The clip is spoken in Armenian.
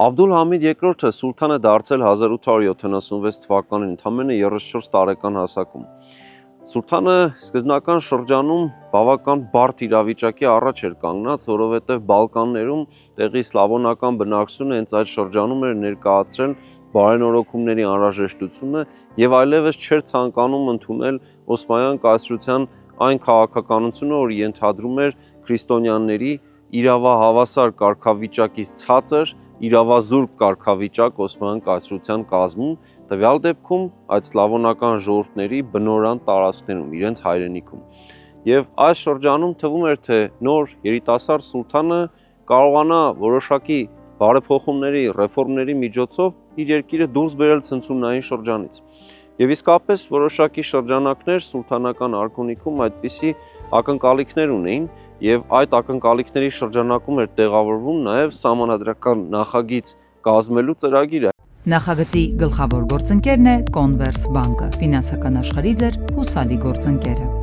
Աբդուլհամիդ II սուլթան է դարձել 1876 թվականին ընդամենը 34 տարեկան հասակում։ Սուլթանը սկզբնական շրջանում բավական բարդ իրավիճակի առաջ էր կանգնած, որովհետև Բալկաններում տեղի սլավոնական բնակչությունը հենց այդ շրջանում էր ներկայացրել բարենորոգումների անհրաժեշտությունը եւ այլևս չէր ցանկանում ընդունել Օսմանյան կայսրության այն քաղաքականությունը, որ ենթադրում էր քրիստոնյաների իրավահավասար կարգավիճակից ցածր իրավազուրկ կարգավիճակ Օսմանյան կայսրության կազմում, տվյալ դեպքում այդ սլավոնական ժողովուրդների բնորան տարածքներում, իրենց հայրենիքում։ Եվ այս շրջանում թվում էր, թե նոր երիտասարդ սուլթանը կարողանա որոշակի բարեփոխումների, ռեֆորմների միջոցով իր երկիրը դուրս բերել ցնցումնային շրջանից։ Եվ իսկապես որոշակի շրջանակներ սուլթանական արքունիքում այդպիսի ակնկալիքներ ունեին, եւ այդ ակնկալիքների շրջանակում էր տեղավորվում նաեւ սահմանադրական նախագիծ կազմելու ծրագիրը։ Նախագծի գլխավոր գործընկերն է Converse բանկը, ֆինանսական աշխարհի ձեր հուսալի գործընկերը։